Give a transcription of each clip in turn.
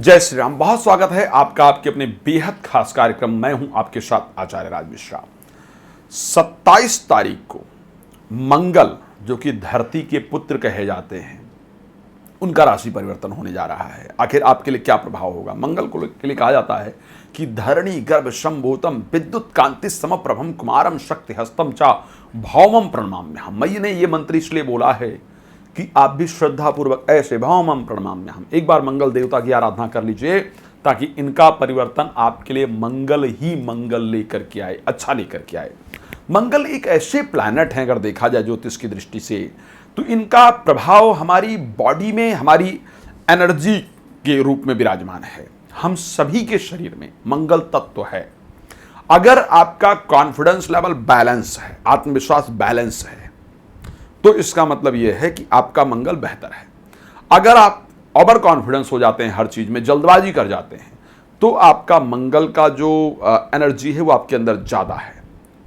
जय श्री राम। बहुत स्वागत है आपका आपके अपने बेहद खास कार्यक्रम। मैं हूं आपके साथ आचार्य राज मिश्रा। 27 तारीख को मंगल, जो कि धरती के पुत्र कहे जाते हैं, उनका राशि परिवर्तन होने जा रहा है। आखिर आपके लिए क्या प्रभाव होगा? मंगल को के लिए कहा जाता है कि धरणी गर्भ संभूतम विद्युत कांति समप्रभम कुमारम शक्ति हस्तम चा भौमम प्रणमाम्यहम्। मई ने ये मंत्र इसलिए बोला है कि आप भी श्रद्धा पूर्वक ऐसे भौमम प्रणमाम्यहम् एक बार मंगल देवता की आराधना कर लीजिए, ताकि इनका परिवर्तन आपके लिए मंगल ही मंगल लेकर के आए, अच्छा लेकर के आए। मंगल एक ऐसे प्लैनेट हैं, अगर देखा जाए ज्योतिष की दृष्टि से, तो इनका प्रभाव हमारी बॉडी में हमारी एनर्जी के रूप में विराजमान है। हम सभी के शरीर में मंगल तत्व है। अगर आपका कॉन्फिडेंस लेवल बैलेंस है, आत्मविश्वास बैलेंस है, तो इसका मतलब यह है कि आपका मंगल बेहतर है। अगर आप ओवर कॉन्फिडेंस हो जाते हैं, हर चीज में जल्दबाजी कर जाते हैं, तो आपका मंगल का जो एनर्जी है वो आपके अंदर ज्यादा है,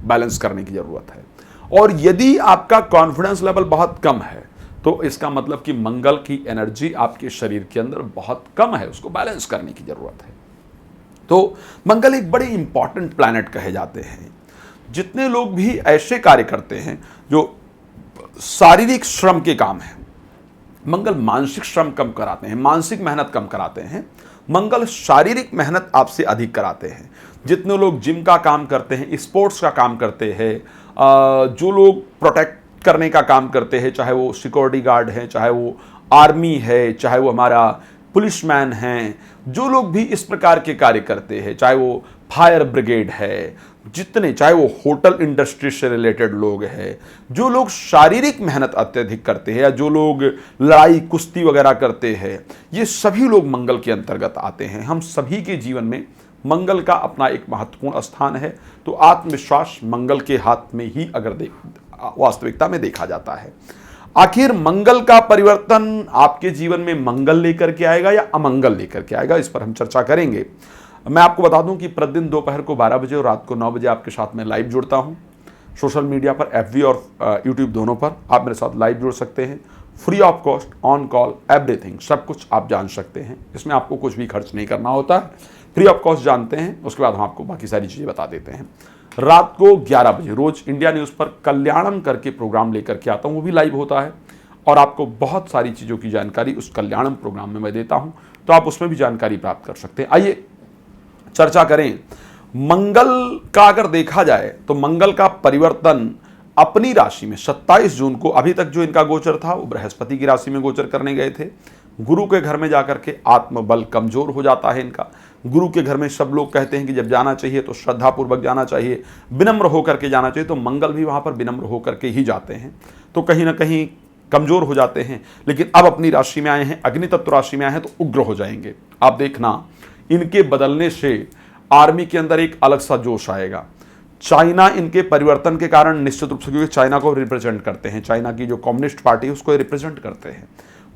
बैलेंस करने की जरूरत है। और यदि आपका कॉन्फिडेंस लेवल बहुत कम है, तो इसका मतलब कि मंगल की एनर्जी आपके शरीर के अंदर बहुत कम है, उसको बैलेंस करने की जरूरत है। तो मंगल एक बड़े इंपॉर्टेंट प्लैनेट कहे जाते हैं। जितने लोग भी ऐसे कार्य करते हैं जो शारीरिक श्रम के काम है, मंगल मानसिक श्रम कम कराते हैं, मानसिक मेहनत कम कराते हैं। मंगल शारीरिक मेहनत आपसे अधिक कराते हैं। जितने लोग जिम का काम करते हैं, स्पोर्ट्स का काम करते हैं, जो लोग प्रोटेक्ट करने का काम करते हैं, चाहे वो सिक्योरिटी गार्ड है, चाहे वो आर्मी है, चाहे वो हमारा पुलिसमैन हैं, जो लोग भी इस प्रकार के कार्य करते हैं, चाहे वो फायर ब्रिगेड है, जितने, चाहे वो होटल इंडस्ट्री से रिलेटेड लोग हैं, जो लोग शारीरिक मेहनत अत्यधिक करते हैं, या जो लोग लड़ाई कुश्ती वगैरह करते हैं, ये सभी लोग मंगल के अंतर्गत आते हैं। हम सभी के जीवन में मंगल का अपना एक महत्वपूर्ण स्थान है। तो आत्मविश्वास मंगल के हाथ में ही अगर वास्तविकता में देखा जाता है। आखिर मंगल का परिवर्तन आपके जीवन में मंगल लेकर के आएगा या अमंगल लेकर के आएगा, इस पर हम चर्चा करेंगे। मैं आपको बता दूं कि प्रतिदिन दोपहर को 12 बजे और रात को 9 बजे आपके साथ में लाइव जुड़ता हूं। सोशल मीडिया पर FB और यूट्यूब दोनों पर आप मेरे साथ लाइव जुड़ सकते हैं। Free of cost, on call, everything, सब कुछ आप जान सकते हैं। इसमें आपको कुछ भी खर्च नहीं करना होता है। फ्री ऑफ कॉस्ट जानते हैं, उसके बाद हम आपको बाकी सारी चीज़ें बता देते हैं। रात को 11 बजे रोज इंडिया न्यूज़ पर कल्याणम करके प्रोग्राम लेकर के आता हूँ, वो भी लाइव होता है, और आपको बहुत सारी चीज़ों की जानकारी उस कल्याणम प्रोग्राम में मैं देता हूँ, तो आप उसमें भी जानकारी प्राप्त कर सकते हैं। आइए चर्चा करें। मंगल का अगर देखा जाए तो मंगल का परिवर्तन अपनी राशि में 27 जून को, अभी तक जो इनका गोचर था वो बृहस्पति की राशि में गोचर करने गए थे। गुरु के घर में जाकर के आत्मबल कमजोर हो जाता है इनका। गुरु के घर में सब लोग कहते हैं कि जब जाना चाहिए तो श्रद्धापूर्वक जाना चाहिए, विनम्र होकर के जाना चाहिए, तो मंगल भी वहां पर विनम्र होकर के ही जाते हैं, तो कहीं ना कहीं कमजोर हो जाते हैं। लेकिन अब अपनी राशि में आए हैं, अग्नि तत्व राशि में आए हैं, तो उग्र हो जाएंगे। आप देखना, इनके बदलने से आर्मी के अंदर एक अलग सा जोश आएगा। चाइना इनके परिवर्तन के कारण निश्चित रूप से, क्योंकि चाइना को रिप्रेजेंट करते हैं, चाइना की जो कम्युनिस्ट पार्टी है उसको रिप्रेजेंट करते हैं,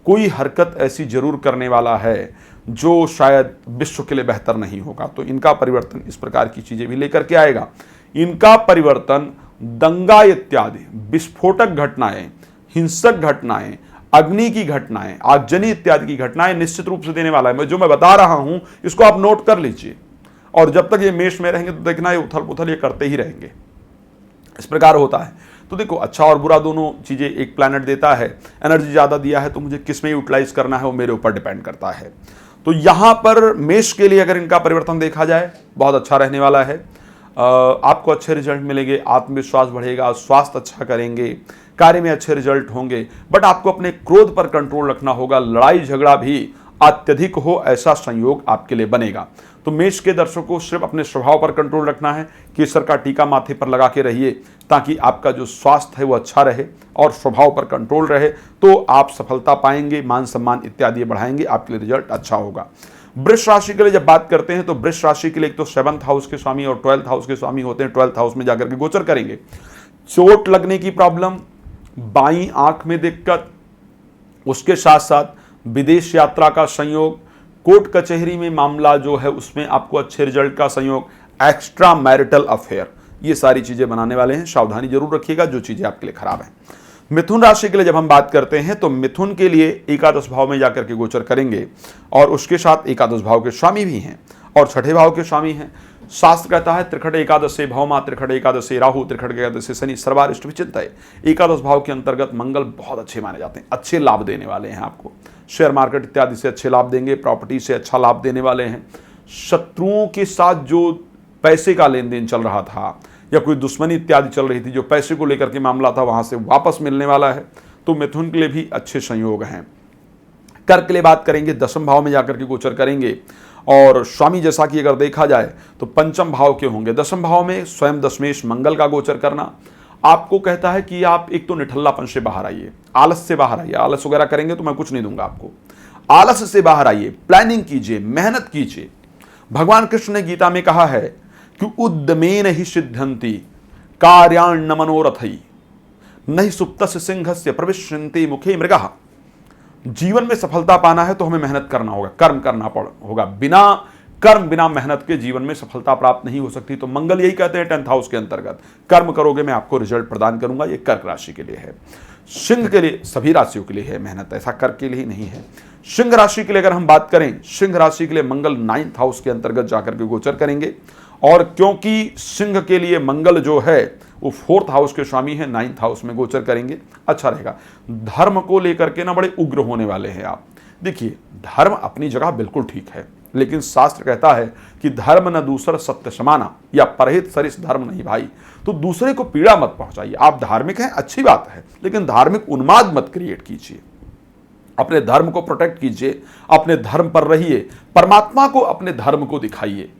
कोई हरकत ऐसी जरूर करने वाला है जो शायद विश्व के लिए बेहतर नहीं होगा। तो इनका परिवर्तन इस प्रकार की चीजें भी लेकर के आएगा। इनका परिवर्तन दंगा इत्यादि विस्फोटक घटनाएं, हिंसक घटनाएं, अग्नि की घटनाएं, आगजनी इत्यादि की घटनाएं निश्चित रूप से देने वाला है। मैं जो मैं बता रहा हूं इसको आप नोट कर लीजिए, और जब तक ये मेष में रहेंगे तो देखना ये उथल पुथल ये करते ही रहेंगे। इस प्रकार होता है। तो देखो, अच्छा और बुरा दोनों चीजें एक प्लैनेट देता है। एनर्जी ज्यादा दिया है तो मुझे किस में यूटिलाइज करना है वो मेरे ऊपर डिपेंड करता है। तो यहां पर मेष के लिए अगर इनका परिवर्तन देखा जाए, बहुत अच्छा रहने वाला है। आपको अच्छे रिजल्ट मिलेंगे, आत्मविश्वास बढ़ेगा, स्वास्थ्य अच्छा करेंगे, कार्य में अच्छे रिजल्ट होंगे। बट आपको अपने क्रोध पर कंट्रोल रखना होगा, लड़ाई झगड़ा भी अत्यधिक हो ऐसा संयोग आपके लिए बनेगा। तो मेष के दर्शकों को सिर्फ अपने स्वभाव पर कंट्रोल रखना है। केसर का टीका माथे पर लगा के रहिए, ताकि आपका जो स्वास्थ्य है वो अच्छा रहे और स्वभाव पर कंट्रोल रहे, तो आप सफलता पाएंगे, मान सम्मान इत्यादि बढ़ाएंगे, आपके लिए रिजल्ट अच्छा होगा। वृष राशि के लिए जब बात करते हैं तो वृष राशि के लिए एक तो 7th हाउस के स्वामी और 12th हाउस के स्वामी होते हैं, 12th हाउस में जाकर के गोचर करेंगे। चोट लगने की प्रॉब्लम, बाईं आंख में दिक्कत, उसके साथ साथ विदेश यात्रा का संयोग, कोर्ट कचहरी में मामला जो है उसमें आपको अच्छे रिजल्ट का संयोग, एक्स्ट्रा मैरिटल अफेयर, ये सारी चीजें बनाने वाले हैं। सावधानी जरूर रखिएगा जो चीजें आपके लिए खराब हैं। मिथुन राशि के लिए जब हम बात करते हैं तो मिथुन के लिए एकादश भाव में जाकर के गोचर करेंगे और उसके साथ एकादश भाव के स्वामी भी हैं और छठे भाव के स्वामी हैं। शास्त्र कहता है त्रिखट एकादश से भौमा, त्रिखट एकादश से राहु, त्रिखट एकादश से शनि, सर्वारिष्ट विचिंत है। एकादश भाव के अंतर्गत मंगल बहुत अच्छे माने जाते हैं, अच्छे लाभ देने वाले हैं आपको। शेयर मार्केट इत्यादि से अच्छे लाभ देंगे, प्रॉपर्टी से अच्छा लाभ देने वाले हैं। शत्रुओं के साथ जो पैसे का लेन देन चल रहा था या कोई दुश्मनी इत्यादि चल रही थी, जो पैसे को लेकर के मामला था, वहां से वापस मिलने वाला है। तो मिथुन के लिए भी अच्छे संयोग हैं। कर्क के लिए बात करेंगे, दशम भाव में जाकर के गोचर करेंगे और स्वामी जैसा कि अगर देखा जाए तो पंचम भाव के होंगे। दशम भाव में स्वयं दशमेश मंगल का गोचर करना आपको कहता है कि आप एक तो निठल्लापन से बाहर आइए, आलस से बाहर आइए। आलस वगैरह करेंगे तो मैं कुछ नहीं दूंगा आपको। आलस से बाहर आइए, प्लानिंग कीजिए, मेहनत कीजिए। भगवान कृष्ण ने गीता में कहा है कि उद्यमेन ही सिद्धंति कार्यान्न मनोरथई नहीं सुप्तस्य सिंहस्य प्रविश्यन्ति मुखे मृगः। जीवन में सफलता पाना है तो हमें मेहनत करना होगा, कर्म करना होगा। बिना कर्म, बिना मेहनत के जीवन में सफलता प्राप्त नहीं हो सकती। तो मंगल यही कहते हैं 10th हाउस के अंतर्गत, कर्म करोगे मैं आपको रिजल्ट प्रदान करूंगा। ये कर्क राशि के लिए है। सिंह के लिए, सभी राशियों के लिए है मेहनत, ऐसा कर्क के लिए ही नहीं है। सिंह राशि के लिए अगर हम बात करें, सिंह राशि के लिए मंगल 9th हाउस के अंतर्गत जाकर के गोचर करेंगे और क्योंकि सिंह के लिए मंगल जो है वो 4th हाउस के स्वामी है, 9th हाउस में गोचर करेंगे, अच्छा रहेगा। धर्म को लेकर के ना बड़े उग्र होने वाले हैं आप। देखिए, धर्म अपनी जगह बिल्कुल ठीक है, लेकिन शास्त्र कहता है कि धर्म न दूसर सत्य समाना, या परहित सरिस धर्म नहीं भाई। तो दूसरे को पीड़ा मत पहुंचाइए। आप धार्मिक हैं, अच्छी बात है, लेकिन धार्मिक उन्माद मत क्रिएट कीजिए। अपने धर्म को प्रोटेक्ट कीजिए, अपने धर्म पर रहिए, परमात्मा को अपने धर्म को दिखाइए,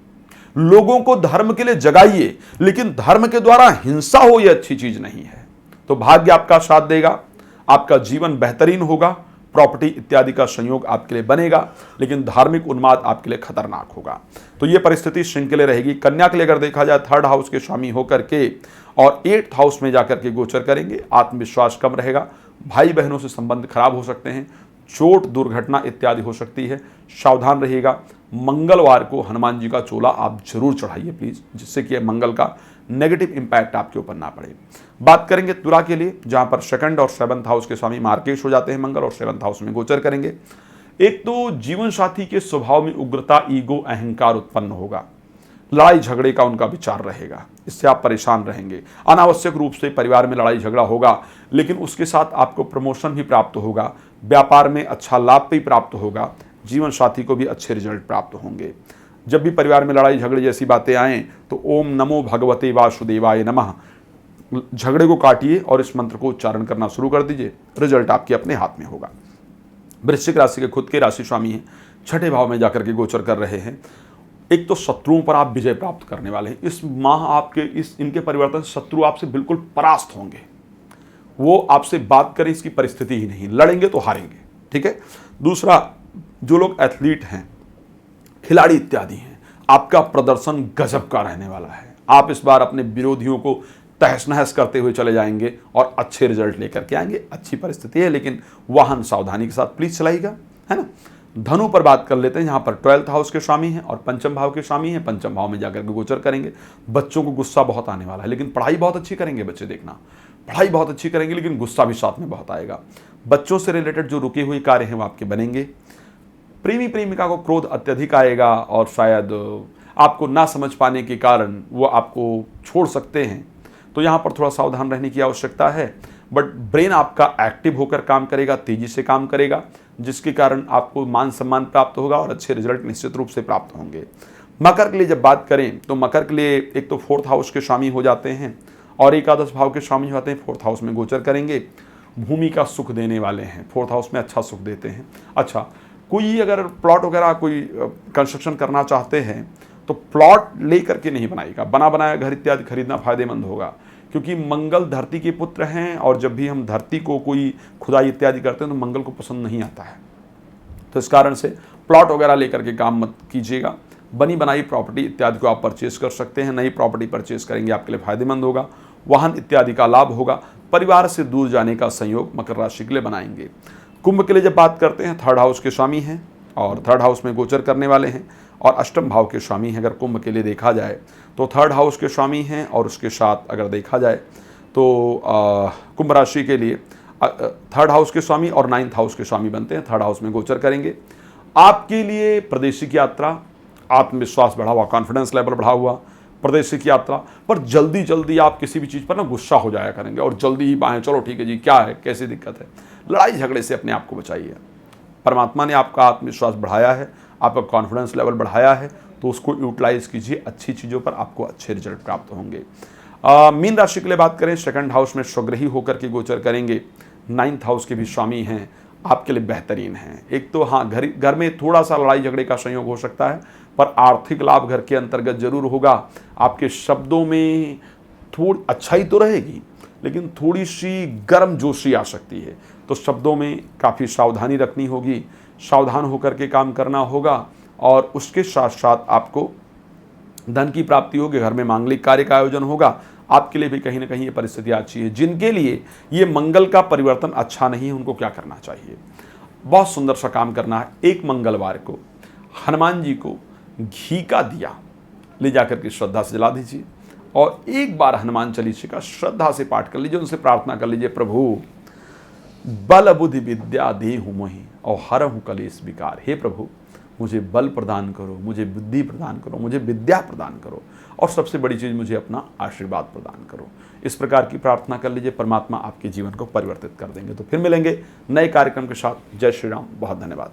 लोगों को धर्म के लिए जगाइए, लेकिन धर्म के द्वारा हिंसा हो यह अच्छी चीज नहीं है। तो भाग्य आपका साथ देगा, आपका जीवन बेहतरीन होगा, प्रॉपर्टी इत्यादि का संयोग आपके लिए बनेगा, लेकिन धार्मिक उन्माद आपके लिए खतरनाक होगा। तो यह परिस्थिति सिंह के लिए रहेगी। कन्या के लिए अगर देखा जाए 3rd हाउस के स्वामी होकर के और 8th हाउस में जाकर के गोचर करेंगे, आत्मविश्वास कम रहेगा, भाई बहनों से संबंध खराब हो सकते हैं, चोट दुर्घटना इत्यादि हो सकती है, सावधान रहिएगा। मंगलवार को हनुमान जी का चोला आप जरूर चढ़ाइए प्लीज, जिससे कि मंगल का नेगेटिव इंपैक्ट आपके ऊपर ना पड़े। बात करेंगे तुला के लिए, जहां पर 2nd और 7th हाउस के स्वामी मार्केश हो जाते हैं मंगल और 7th हाउस में गोचर करेंगे। एक तो जीवन साथी के स्वभाव में उग्रता, ईगो, अहंकार उत्पन्न होगा, लड़ाई झगड़े का उनका विचार रहेगा, इससे आप परेशान रहेंगे। अनावश्यक रूप से परिवार में लड़ाई झगड़ा होगा, लेकिन उसके साथ आपको प्रमोशन भी प्राप्त होगा, व्यापार में अच्छा लाभ भी प्राप्त होगा, जीवन साथी को भी अच्छे रिजल्ट प्राप्त होंगे। जब भी परिवार में लड़ाई झगड़े जैसी बातें आएँ तो ओम नमो भगवते वासुदेवाय नमः झगड़े को काटिए और इस मंत्र को उच्चारण करना शुरू कर दीजिए, रिजल्ट आपके अपने हाथ में होगा। वृश्चिक राशि के खुद के राशि स्वामी हैं, 6ठे भाव में जाकर के गोचर कर रहे हैं। एक तो शत्रुओं पर आप विजय प्राप्त करने वाले हैं। इस माह आपके इनके परिवर्तन शत्रु आपसे बिल्कुल परास्त होंगे, वो आपसे बात करें इसकी परिस्थिति ही नहीं, लड़ेंगे तो हारेंगे। ठीक है। दूसरा, जो लोग एथलीट हैं, खिलाड़ी इत्यादि हैं, आपका प्रदर्शन गजब का रहने वाला है। आप इस बार अपने विरोधियों को तहस नहस करते हुए चले जाएंगे और अच्छे रिजल्ट लेकर के आएंगे। अच्छी परिस्थिति है, लेकिन वाहन सावधानी के साथ प्लीज चलाइएगा, है ना। धनु पर बात कर लेते हैं, यहाँ पर 12th हाउस के स्वामी हैं और पंचम भाव के स्वामी हैं। पंचम भाव में जाकर के गोचर करेंगे। बच्चों को गुस्सा बहुत आने वाला है, लेकिन पढ़ाई बहुत अच्छी करेंगे बच्चे, देखना पढ़ाई बहुत अच्छी करेंगे, लेकिन गुस्सा भी साथ में बहुत आएगा। बच्चों से रिलेटेड जो रुके हुए कार्य हैं वो आपके बनेंगे। प्रेमी प्रेमिका को क्रोध अत्यधिक आएगा और शायद आपको ना समझ पाने के कारण वो आपको छोड़ सकते हैं, तो यहाँ पर थोड़ा सावधान रहने की आवश्यकता है। बट ब्रेन आपका एक्टिव होकर काम करेगा, तेजी से काम करेगा, जिसके कारण आपको मान सम्मान प्राप्त होगा और अच्छे रिजल्ट निश्चित रूप से प्राप्त होंगे। मकर के लिए जब बात करें तो मकर के लिए एक तो 4th हाउस के स्वामी हो जाते हैं और एकादश भाव के स्वामी हो जाते हैं। 4th हाउस में गोचर करेंगे, भूमि का सुख देने वाले हैं, 4th हाउस में अच्छा सुख देते हैं। अच्छा, कोई अगर प्लॉट वगैरह कोई कंस्ट्रक्शन करना चाहते हैं तो प्लॉट लेकर के नहीं बनाएगा, बना बनाया घर इत्यादि खरीदना फायदेमंद होगा, क्योंकि मंगल धरती के पुत्र हैं और जब भी हम धरती को कोई खुदाई इत्यादि करते हैं तो मंगल को पसंद नहीं आता है। तो इस कारण से प्लॉट वगैरह लेकर के काम मत कीजिएगा। बनी बनाई प्रॉपर्टी इत्यादि को आप परचेज कर सकते हैं, नई प्रॉपर्टी परचेज करेंगे आपके लिए फायदेमंद होगा, वाहन इत्यादि का लाभ होगा। परिवार से दूर जाने का संयोग मकर राशि के लिए बनाएंगे। कुंभ के लिए जब बात करते हैं, 3rd हाउस के स्वामी हैं और 3rd हाउस में गोचर करने वाले हैं और अष्टम भाव के स्वामी हैं। अगर कुंभ के लिए देखा जाए तो 3rd हाउस के स्वामी हैं और उसके साथ अगर देखा जाए तो कुंभ राशि के लिए थर्ड हाउस के स्वामी और 9th हाउस के स्वामी बनते हैं, थर्ड हाउस में गोचर करेंगे। आपके लिए प्रदेशिक यात्रा, आत्मविश्वास बढ़ा हुआ, कॉन्फिडेंस लेवल बढ़ा हुआ, प्रदेशिक यात्रा पर जल्दी जल्दी आप किसी भी चीज़ पर ना गुस्सा हो जाया करेंगे और जल्दी ही बाएं, चलो ठीक है जी, क्या है, कैसी दिक्कत है। लड़ाई झगड़े से अपने आप को बचाइए। परमात्मा ने आपका आत्मविश्वास बढ़ाया है, आपका कॉन्फिडेंस लेवल बढ़ाया है, तो उसको यूटिलाइज कीजिए। अच्छी चीज़ों पर आपको अच्छे रिजल्ट प्राप्त होंगे। मीन राशि के लिए बात करें, सेकंड हाउस में स्वग्रही होकर के गोचर करेंगे, 9th हाउस के भी स्वामी हैं, आपके लिए बेहतरीन हैं। एक तो हाँ, घर में थोड़ा सा लड़ाई झगड़े का संयोग हो सकता है, पर आर्थिक लाभ घर के अंतर्गत जरूर होगा। आपके शब्दों में थोड़ी अच्छाई तो रहेगी, लेकिन थोड़ी सी गर्म जोशी आ सकती है, तो शब्दों में काफ़ी सावधानी रखनी होगी, सावधान होकर के काम करना होगा। और उसके साथ साथ आपको धन की प्राप्ति होगी, घर में मांगलिक कार्य का आयोजन होगा। आपके लिए भी कहीं ना कहीं ये परिस्थिति अच्छी है। जिनके लिए ये मंगल का परिवर्तन अच्छा नहीं है, उनको क्या करना चाहिए, बहुत सुंदर सा काम करना है। एक मंगलवार को हनुमान जी को घी का दिया ले जाकर के श्रद्धा से जला दीजिए और एक बार हनुमान चालीसा का श्रद्धा से पाठ कर लीजिए, उनसे प्रार्थना कर लीजिए, प्रभु बल बुद्धि विद्या देहु मोहि और हरहु कलेश विकार। हे प्रभु, मुझे बल प्रदान करो, मुझे बुद्धि प्रदान करो, मुझे विद्या प्रदान करो और सबसे बड़ी चीज़, मुझे अपना आशीर्वाद प्रदान करो। इस प्रकार की प्रार्थना कर लीजिए, परमात्मा आपके जीवन को परिवर्तित कर देंगे। तो फिर मिलेंगे नए कार्यक्रम के साथ। जय श्री राम, बहुत धन्यवाद।